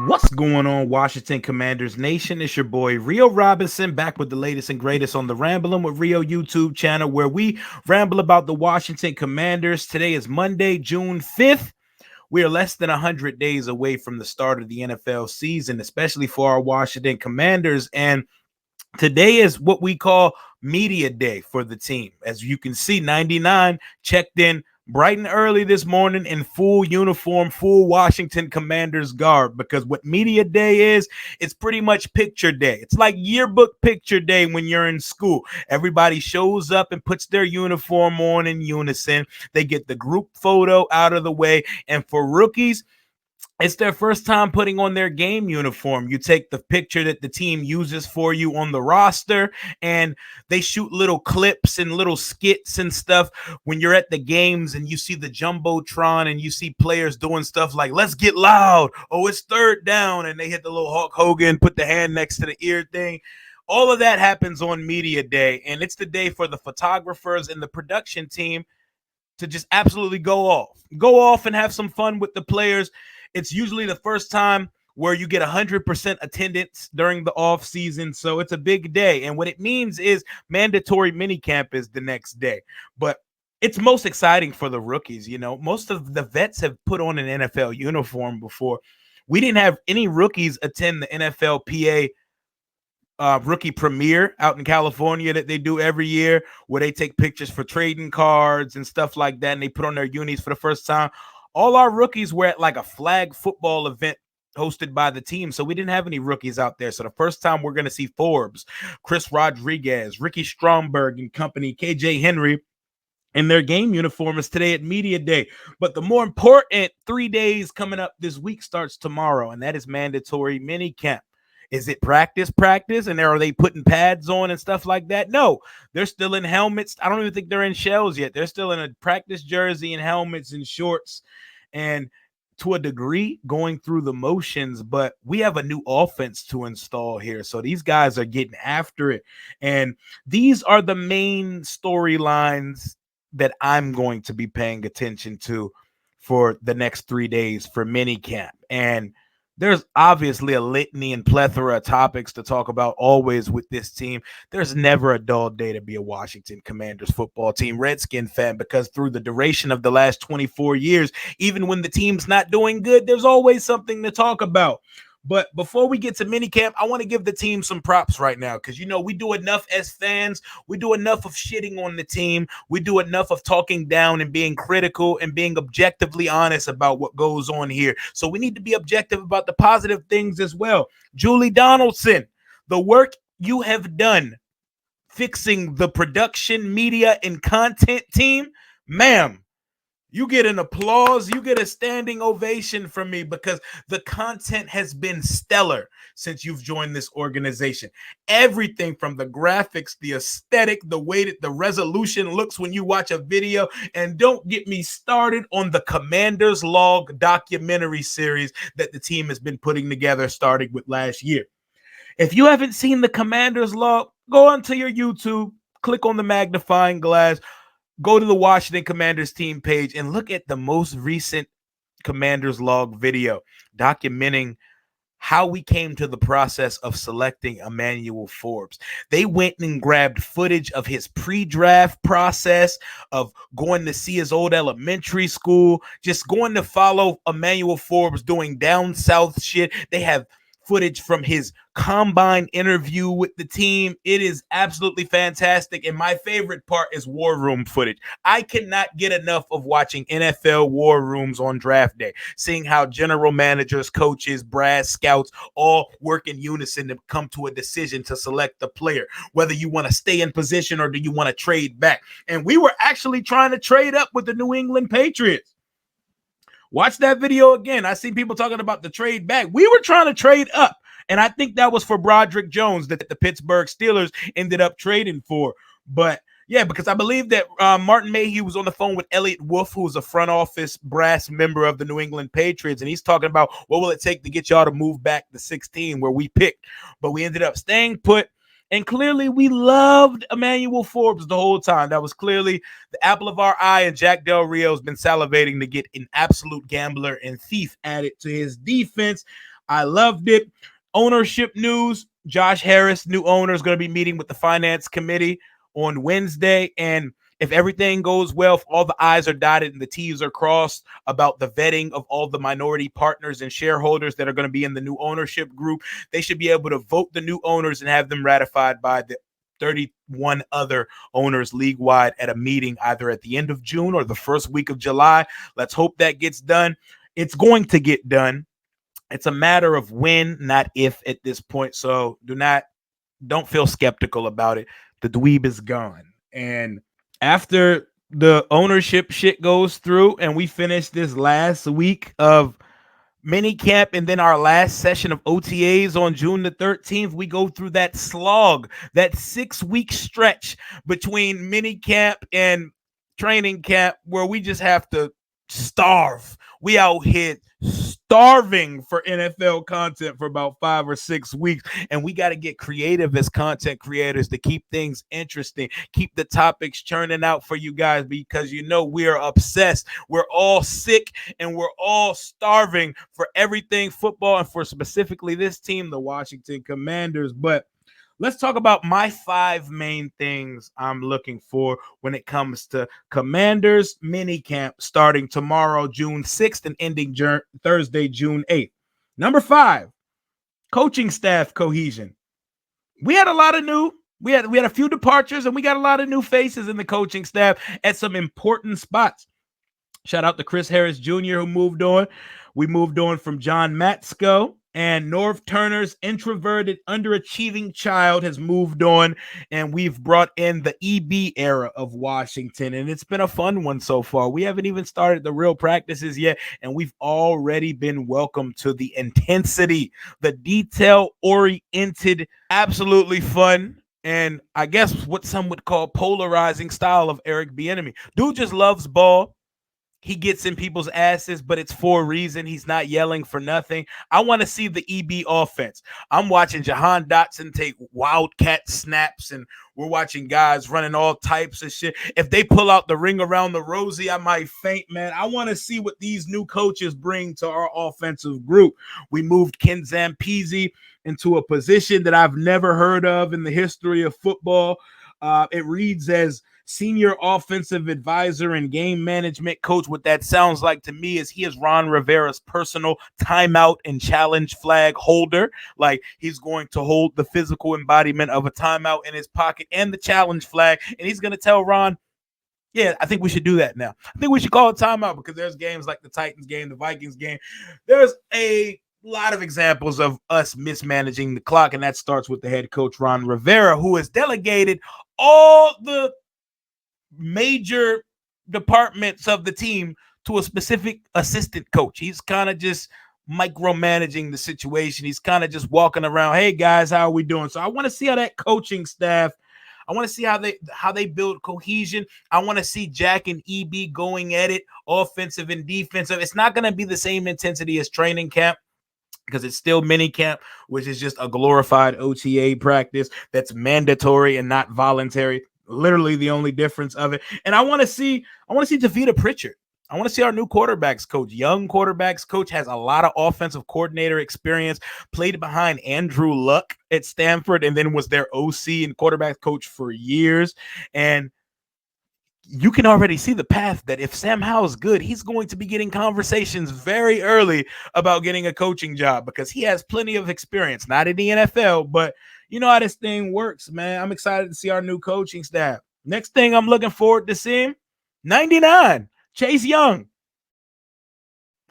What's going on, Washington Commanders Nation? It's your boy Rio Robinson back with the latest and greatest on the Ramblin' with Rio YouTube channel, where we ramble about the Washington Commanders. Today is Monday, June 5th. We are less than 100 days away from the start of the NFL season, especially for our Washington Commanders. And today is what we call media day for the team. As you can see, 99 checked in bright and early this morning in full uniform, full Washington Commanders garb, because what media day is, it's pretty much picture day. It's like yearbook picture day when you're in school. Everybody shows up and puts their uniform on in unison. They get the group photo out of the way. And for rookies, it's their first time putting on their game uniform. You take the picture that the team uses for you on the roster, and they shoot little clips and little skits and stuff when you're at the games and you see the Jumbotron and you see players doing stuff like, let's get loud. Oh, it's third down. And they hit the little Hulk Hogan, put the hand next to the ear thing. All of that happens on media day, and it's the day for the photographers and the production team to just absolutely go off and have some fun with the players. It's usually the first time where you get 100% attendance during the off season. So it's a big day. And what it means is mandatory minicamp is the next day. But it's most exciting for the rookies. You know, most of the vets have put on an NFL uniform before. We didn't have any rookies attend the NFLPA rookie premiere out in California that they do every year, where they take pictures for trading cards and stuff like that, and they put on their unis for the first time. All our rookies were at like a flag football event hosted by the team, so we didn't have any rookies out there. So the first time we're going to see Forbes, Chris Rodriguez, Ricky Stromberg and company, KJ Henry, in their game uniform is today at media day. But the more important 3 days coming up this week starts tomorrow, and that is mandatory mini camp. Is it practice? And are they putting pads on and stuff like that? No, they're still in helmets. I don't even think they're in shells yet. They're still in a practice jersey and helmets and shorts, and to a degree going through the motions. But we have a new offense to install here, so these guys are getting after it. And these are the main storylines that I'm going to be paying attention to for the next 3 days for minicamp. And there's obviously a litany and plethora of topics to talk about always with this team. There's never a dull day to be a Washington Commanders football team Redskin fan, because through the duration of the last 24 years, even when the team's not doing good, there's always something to talk about. But before we get to minicamp, I want to give the team some props right now, because, you know, we do enough as fans. We do enough of shitting on the team. We do enough of talking down and being critical and being objectively honest about what goes on here. So we need to be objective about the positive things as well. Julie Donaldson, the work you have done fixing the production, media, and content team, ma'am, you get an applause. You get a standing ovation from me, because the content has been stellar since you've joined this organization. Everything from the graphics, the aesthetic, the way that the resolution looks when you watch a video. And don't get me started on the Commanders Log documentary series that the team has been putting together starting with last year. If you haven't seen the Commanders Log, go onto your YouTube, click on the magnifying glass, go to the Washington Commanders team page, and look at the most recent Commanders Log video documenting how we came to the process of selecting Emmanuel Forbes. They went and grabbed footage of his pre-draft process, of going to see his old elementary school, just going to follow Emmanuel Forbes doing down south shit. They have footage from his combine interview with the team. It is absolutely fantastic. And my favorite part is war room footage. I cannot get enough of watching NFL war rooms on draft day, seeing how general managers, coaches, brass scouts all work in unison to come to a decision to select the player, whether you want to stay in position or do you want to trade back. And we were actually trying to trade up with the New England Patriots. Watch that video again. I see people talking about the trade back. We were trying to trade up, and I think that was for Broderick Jones that the Pittsburgh Steelers ended up trading for. But yeah, because I believe that Martin Mayhew was on the phone with Elliot Wolf, who's a front office brass member of the New England Patriots, and he's talking about what will it take to get y'all to move back to 16 where we picked. But we ended up staying put. And clearly we loved Emmanuel Forbes the whole time. That was clearly the apple of our eye, and Jack Del Rio's been salivating to get an absolute gambler and thief added to his defense. I loved it. Ownership news: Josh Harris, new owner, is going to be meeting with the finance committee on Wednesday. And if everything goes well, if all the I's are dotted and the T's are crossed about the vetting of all the minority partners and shareholders that are going to be in the new ownership group, they should be able to vote the new owners and have them ratified by the 31 other owners league wide at a meeting either at the end of June or the first week of July. Let's hope that gets done. It's going to get done. It's a matter of when, not if at this point. So don't feel skeptical about it. The dweeb is gone. And after the ownership shit goes through and we finish this last week of mini camp and then our last session of OTAs on June the 13th, we go through that slog, that 6-week stretch between mini camp and training camp where we just have to starve. We out here starving for NFL content for about 5 or 6 weeks, and we got to get creative as content creators to keep things interesting, keep the topics churning out for you guys, because we are obsessed. We're all sick and we're all starving for everything football and for specifically this team, the Washington Commanders. But let's talk about my 5 main things I'm looking for when it comes to Commanders minicamp starting tomorrow, June 6th, and ending Thursday, June 8th. Number 5, coaching staff cohesion. We had a few departures, and we got a lot of new faces in the coaching staff at some important spots. Shout out to Chris Harris Jr., who moved on. We moved on from John Matsko, and Norv Turner's introverted, underachieving child has moved on, and we've brought in the EB era of Washington, and it's been a fun one so far. We haven't even started the real practices yet, and we've already been welcomed to the intensity, the detail-oriented, absolutely fun, and I guess what some would call polarizing style of Eric Bieniemy. Dude just loves ball. He gets in people's asses, but it's for a reason. He's not yelling for nothing. I want to see the EB offense. I'm watching Jahan Dotson take wildcat snaps, and we're watching guys running all types of shit. If they pull out the ring around the rosy, I might faint, man. I want to see what these new coaches bring to our offensive group. We moved Ken Zampese into a position that I've never heard of in the history of football. It reads as senior offensive advisor and game management coach. What that sounds like to me is he is Ron Rivera's personal timeout and challenge flag holder. Like, he's going to hold the physical embodiment of a timeout in his pocket and the challenge flag, and he's going to tell Ron, yeah, I think we should do that now. I think we should call a timeout, because there's games like the Titans game, the Vikings game. There's a lot of examples of us mismanaging the clock, and that starts with the head coach, Ron Rivera, who has delegated all the major departments of the team to a specific assistant coach. He's kind of just micromanaging the situation. He's kind of just walking around, hey guys, how are we doing? So I want to see how that coaching staff, I want to see how they build cohesion. I want to see Jack and EB going at it, offensive and defensive. It's not going to be the same intensity as training camp, because it's still mini camp, which is just a glorified OTA practice that's mandatory and not voluntary. Literally the only difference of it. And I want to see Tavita Pritchard. I want to see our new quarterbacks coach. Young quarterbacks coach, has a lot of offensive coordinator experience, played behind Andrew Luck at Stanford, and then was their OC and quarterback coach for years. And you can already see the path that if Sam Howell's good, he's going to be getting conversations very early about getting a coaching job, because he has plenty of experience, not in the NFL, but you know how this thing works, man. I'm excited to see our new coaching staff. Next thing I'm looking forward to seeing, 99, Chase Young.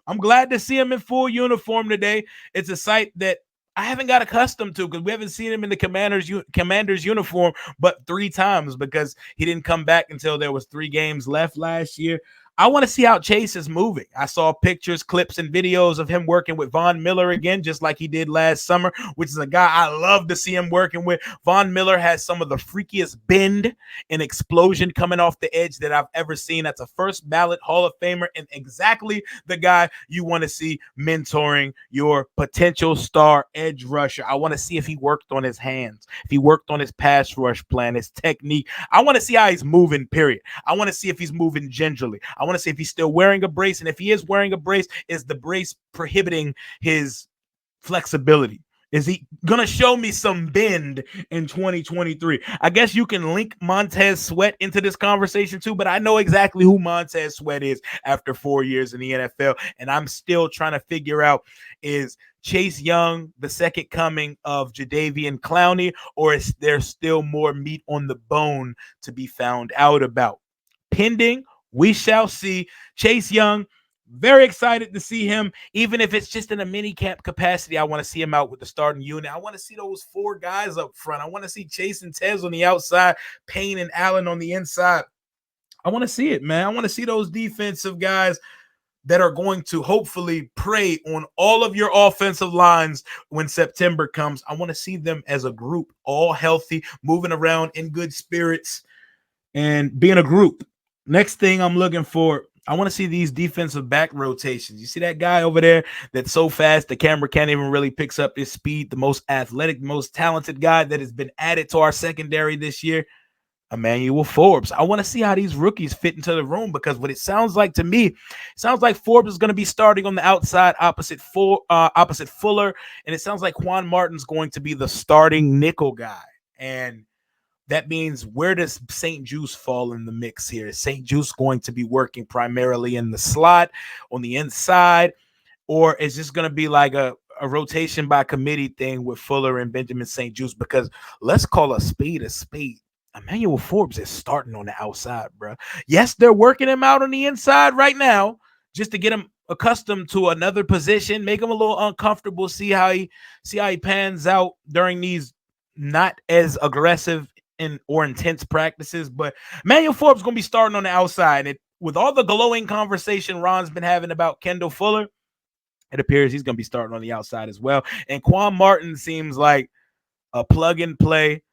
I'm glad to see him in full uniform today. It's a sight that I haven't got accustomed to, because we haven't seen him in the Commanders uniform but 3 times, because he didn't come back until there was 3 games left last year. I want to see how Chase is moving. I saw pictures, clips, and videos of him working with Von Miller again, just like he did last summer, which is a guy I love to see him working with. Von Miller has some of the freakiest bend and explosion coming off the edge that I've ever seen. That's a first ballot Hall of Famer and exactly the guy you want to see mentoring your potential star edge rusher. I want to see if he worked on his hands, if he worked on his pass rush plan, his technique. I want to see how he's moving, period. I want to see if he's moving gingerly. I want to see if he's still wearing a brace. And if he is wearing a brace, is the brace prohibiting his flexibility? Is he going to show me some bend in 2023? I guess you can link Montez Sweat into this conversation too, but I know exactly who Montez Sweat is after 4 years in the NFL. And I'm still trying to figure out, is Chase Young the second coming of Jadeveon Clowney, or is there still more meat on the bone to be found out about? Pending, we shall see. Chase Young, very excited to see him, even if it's just in a mini camp capacity. I want to see him out with the starting unit. I want to see those four guys up front. I want to see Chase and Tez on the outside, Payne and Allen on the inside. I want to see it, man. I want to see those defensive guys that are going to hopefully prey on all of your offensive lines when September comes. I want to see them as a group, all healthy, moving around in good spirits, and being a group. Next thing I'm looking for, I want to see these defensive back rotations. You see that guy over there that's so fast the camera can't even really pick up his speed, the most athletic, most talented guy that has been added to our secondary this year, Emmanuel Forbes. I want to see how these rookies fit into the room, because what it sounds like to me, it sounds like Forbes is going to be starting on the outside opposite Fuller, and it sounds like Juan Martin's going to be the starting nickel guy. And that means, where does St. Juice fall in the mix here? Is St. Juice going to be working primarily in the slot on the inside, or is this going to be like a rotation by committee thing with Fuller and Benjamin St. Juice? Because let's call a spade a spade. Emmanuel Forbes is starting on the outside, bro. Yes, they're working him out on the inside right now just to get him accustomed to another position, make him a little uncomfortable, see how he pans out during these not as aggressive or intense practices. But Emmanuel Forbes going to be starting on the outside. And with all the glowing conversation Ron's been having about Kendall Fuller, it appears he's going to be starting on the outside as well. And Quan Martin seems like a plug and play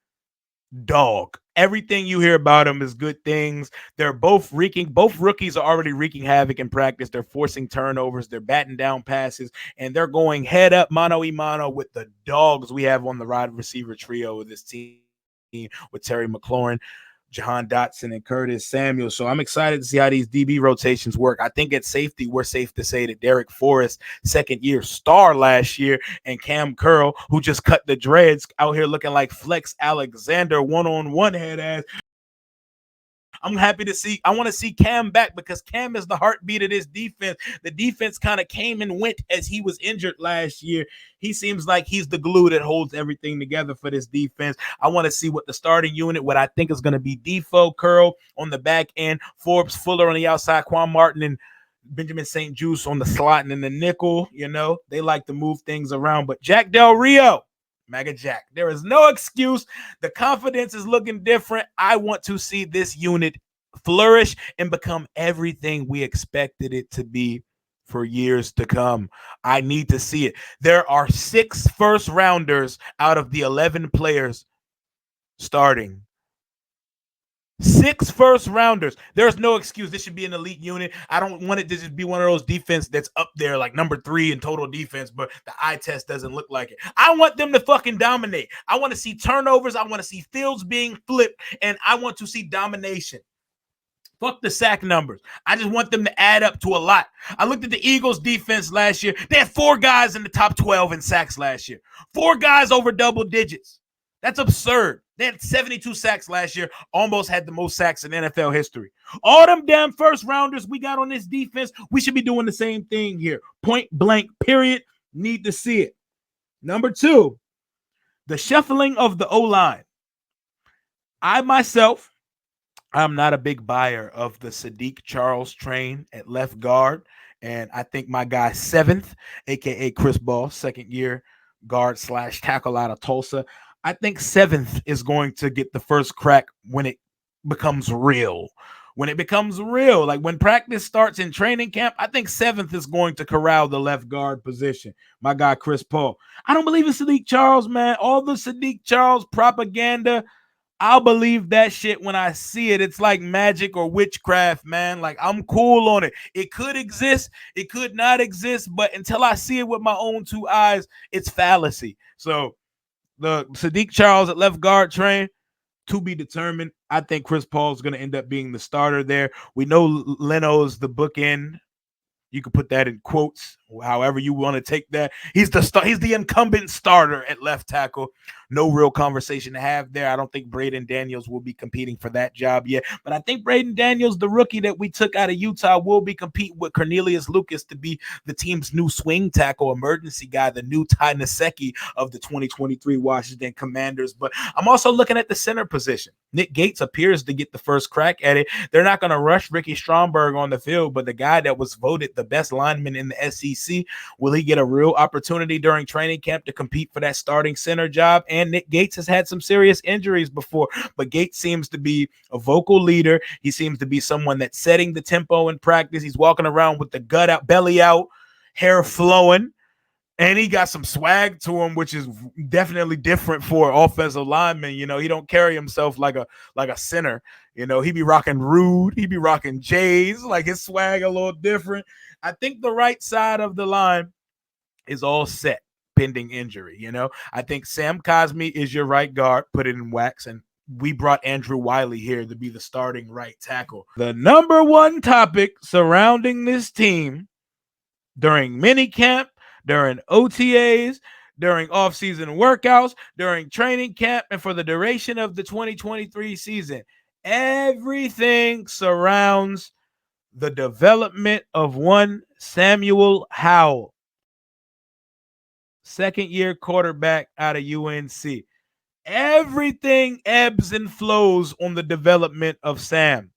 dog. Everything you hear about him is good things. Both rookies are already wreaking havoc in practice. They're forcing turnovers, they're batting down passes, and they're going head up mano a mano with the dogs we have on the wide receiver trio of this team, with Terry McLaurin, Jahan Dotson, and Curtis Samuel. So I'm excited to see how these DB rotations work. I think at safety, we're safe to say that Derek Forrest, second-year star last year, and Cam Curl, who just cut the dreads, out here looking like Flex Alexander, one-on-one head ass. I'm happy to see. I want to see Cam back, because Cam is the heartbeat of this defense. The defense kind of came and went as he was injured last year. He seems like he's the glue that holds everything together for this defense. I want to see what the starting unit, what I think is going to be Defoe, Curl on the back end, Forbes, Fuller on the outside, Quan Martin and Benjamin St. Juice on the slot and in the nickel. You know, they like to move things around. But Jack Del Rio, Mega Jack, there is no excuse. The confidence is looking different. I want to see this unit flourish and become everything we expected it to be for years to come. I need to see it. There are 6 first rounders out of the 11 players starting. 6 first rounders. There's no excuse. This should be an elite unit. I don't want it to just be one of those defense that's up there like number 3 in total defense, but the eye test doesn't look like it. I want them to fucking dominate. I want to see turnovers. I want to see fields being flipped, and I want to see domination. Fuck the sack numbers. I just want them to add up to a lot. I looked at the Eagles defense last year. They had 4 guys in the top 12 in sacks last year. 4 guys over double digits. That's absurd. They had 72 sacks last year, almost had the most sacks in NFL history. All them damn first rounders we got on this defense, we should be doing the same thing here. Point blank, period. Need to see it. Number 2, the shuffling of the O-line. I'm not a big buyer of the Sadiq Charles train at left guard. And I think my guy 7th, a.k.a. Chris Ball, second-year guard / tackle out of Tulsa, I think 7th is going to get the first crack when it becomes real, When it becomes real, like when practice starts in training camp, I think 7th is going to corral the left guard position. My guy, Chris Paul. I don't believe in Sadiq Charles, man. All the Sadiq Charles propaganda, I'll believe that shit when I see it. It's like magic or witchcraft, man. Like, I'm cool on it. It could exist, it could not exist, but until I see it with my own two eyes, it's fallacy. So the Sadiq Charles at left guard train, to be determined. I think Chris Paul is going to end up being the starter there. We know Leno's the bookend. You could put that in quotes, however you want to take that. He's the incumbent starter at left tackle. No real conversation to have there. I don't think Braden Daniels will be competing for that job yet. But I think Braden Daniels, the rookie that we took out of Utah, will be competing with Cornelius Lucas to be the team's new swing tackle, emergency guy, the new Ty Nsekhe of the 2023 Washington Commanders. But I'm also looking at the center position. Nick Gates appears to get the first crack at it. They're not going to rush Ricky Stromberg on the field, but the guy that was voted the best lineman in the SEC, will he get a real opportunity during training camp to compete for that starting center job? And Nick Gates has had some serious injuries before, but Gates seems to be a vocal leader. He seems to be someone that's setting the tempo in practice. He's walking around with the gut out, belly out, hair flowing. And he got some swag to him, which is definitely different for an offensive lineman. You know, he don't carry himself like a center. You know, he be rocking Rude, he be rocking J's, like his swag a little different. I think the right side of the line is all set pending injury. You know, I think Sam Cosmi is your right guard, put it in wax, and we brought Andrew Wiley here to be the starting right tackle. The number one topic surrounding this team during minicamp, during OTAs, during offseason workouts, during training camp, and for the duration of the 2023 season, everything surrounds the development of one Samuel Howell, second-year quarterback out of UNC. Everything ebbs and flows on the development of Sam.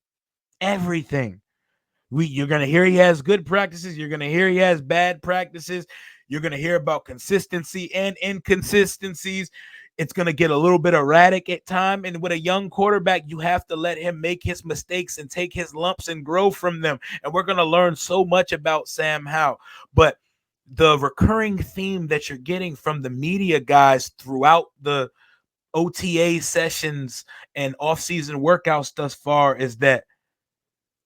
Everything. You're going to hear he has good practices. You're going to hear he has bad practices. You're going to hear about consistency and inconsistencies. It's going to get a little bit erratic at time. And with a young quarterback, you have to let him make his mistakes and take his lumps and grow from them. And we're going to learn so much about Sam Howell. But the recurring theme that you're getting from the media guys throughout the OTA sessions and offseason workouts thus far is that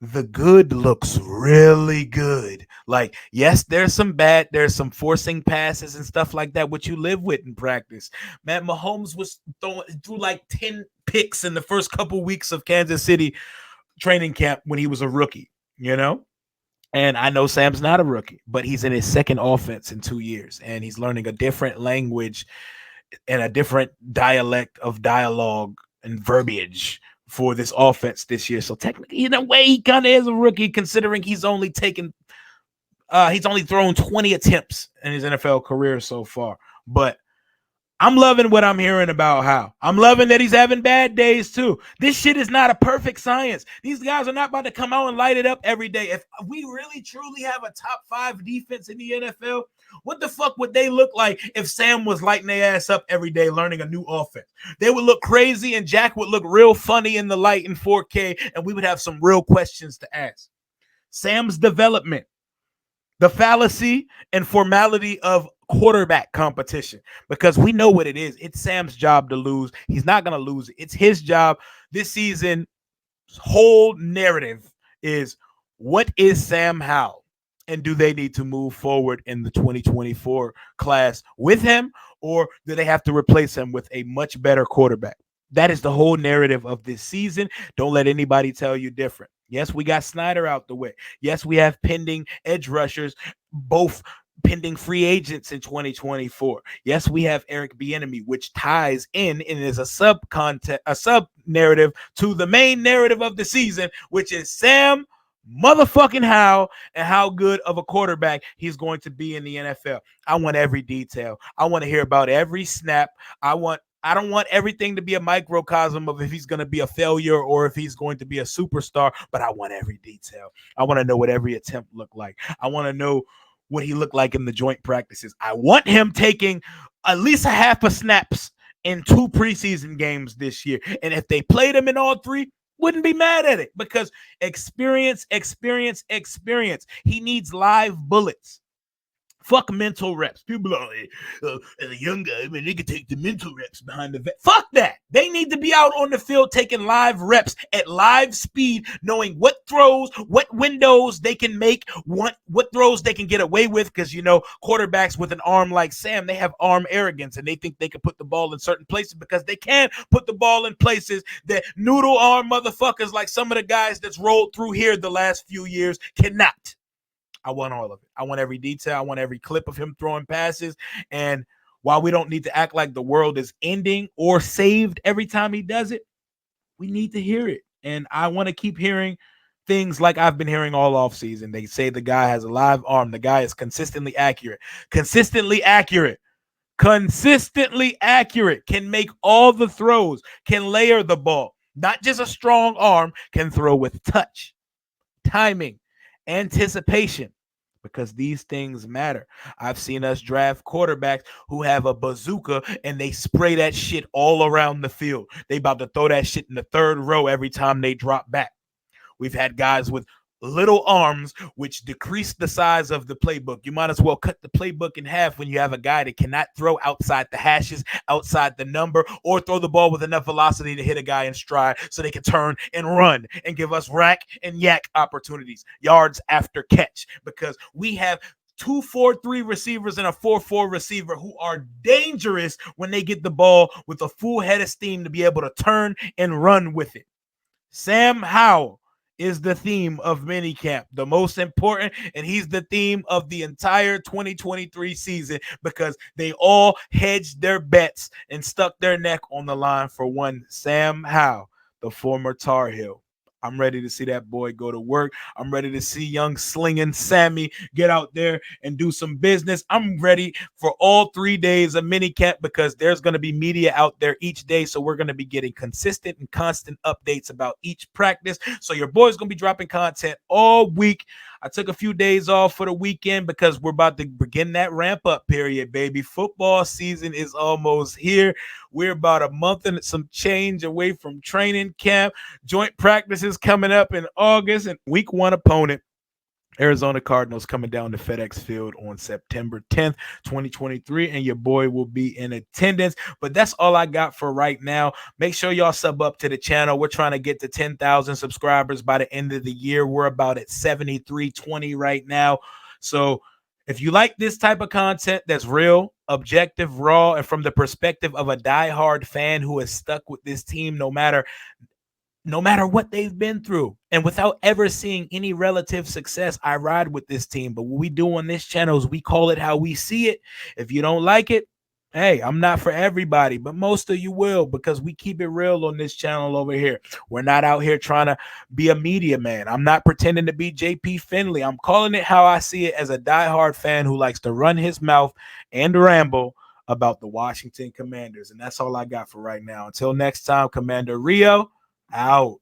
the good looks really good. Like, yes, there's some bad, there's some forcing passes and stuff like that, which you live with in practice. Man, Mahomes was threw like 10 picks in the first couple weeks of Kansas City training camp when he was a rookie, you know? And I know Sam's not a rookie, but he's in his second offense in 2 years, and he's learning a different language and a different dialect of dialogue and verbiage for this offense this year. So technically, in a way, he kind of is a rookie, considering he's only thrown 20 attempts in his NFL career so far. But I'm loving what I'm hearing about How. I'm loving that he's having bad days too. This shit is not a perfect science. These guys are not about to come out and light it up every day. If we really truly have a top 5 defense in the NFL, what the fuck would they look like if Sam was lighting their ass up every day learning a new offense? They would look crazy, and Jack would look real funny in the light in 4K, and we would have some real questions to ask. Sam's development, the fallacy and formality of quarterback competition, because we know what it is. It's Sam's job to lose. He's not going to lose it. It's his job. This season's whole narrative is, what is Sam Howell, and do they need to move forward in the 2024 class with him, or do they have to replace him with a much better quarterback? That is the whole narrative of this season. Don't let anybody tell you different. Yes, we got Snyder out the way. Yes, we have pending edge rushers, both pending free agents in 2024. Yes, we have Eric Bieniemy, which ties in and is a sub narrative to the main narrative of the season, which is Sam motherfucking Howell and how good of a quarterback he's going to be in the NFL. I want every detail. I want to hear about every snap. I don't want everything to be a microcosm of if he's going to be a failure or if he's going to be a superstar, but I want every detail. I want to know what every attempt looked like. I want to know what he looked like in the joint practices. I want him taking at least a half a snaps in 2 preseason games this year. And if they played him in all 3, Wouldn't be mad at it because experience, experience, experience. He needs live bullets. Fuck mental reps. People are like, as a young guy, man, they can take the mental reps behind the vet. Fuck that. They need to be out on the field taking live reps at live speed, knowing what throws, what windows they can make, what throws they can get away with. Because, you know, quarterbacks with an arm like Sam, they have arm arrogance and they think they can put the ball in certain places because they can put the ball in places that noodle arm motherfuckers like some of the guys that's rolled through here the last few years cannot. I want all of it. I want every detail. I want every clip of him throwing passes. And while we don't need to act like the world is ending or saved every time he does it, we need to hear it. And I want to keep hearing things like I've been hearing all offseason. They say the guy has a live arm. The guy is consistently accurate. Consistently accurate. Consistently accurate. Can make all the throws. Can layer the ball. Not just a strong arm. Can throw with touch, timing, anticipation, because these things matter. I've seen us draft quarterbacks who have a bazooka and they spray that shit all around the field. They about to throw that shit in the third row every time they drop back. We've had guys with little arms, which decrease the size of the playbook. You might as well cut the playbook in half when you have a guy that cannot throw outside the hashes, outside the number, or throw the ball with enough velocity to hit a guy in stride so they can turn and run and give us rack and yak opportunities, yards after catch, because we have 2-4-3 receivers and a 4-4 receiver who are dangerous when they get the ball with a full head of steam to be able to turn and run with it. Sam Howell is the theme of minicamp, the most important, and he's the theme of the entire 2023 season because they all hedged their bets and stuck their neck on the line for one Sam Howell, the former Tar Heel. I'm ready to see that boy go to work. I'm ready to see young slinging Sammy get out there and do some business. I'm ready for all 3 days of minicamp because there's going to be media out there each day. So we're going to be getting consistent and constant updates about each practice. So your boy's going to be dropping content all week. I took a few days off for the weekend because we're about to begin that ramp up period, baby. Football season is almost here. We're about a month and some change away from training camp. Joint practices coming up in August, and week one opponent, Arizona Cardinals, coming down to FedEx Field on September 10th, 2023, and your boy will be in attendance. But that's all I got for right now. Make sure y'all sub up to the channel. We're trying to get to 10,000 subscribers by the end of the year. We're about at 7,320 right now. So if you like this type of content that's real, objective, raw, and from the perspective of a diehard fan who is stuck with this team no matter what they've been through, and without ever seeing any relative success, I ride with this team. But what we do on this channel is we call it how we see it. If you don't like it, hey, I'm not for everybody, but most of you will, because we keep it real on this channel over here. We're not out here trying to be a media man. I'm not pretending to be JP Finley. I'm calling it how I see it as a diehard fan who likes to run his mouth and ramble about the Washington Commanders. And that's all I got for right now. Until next time, Commander Rio out.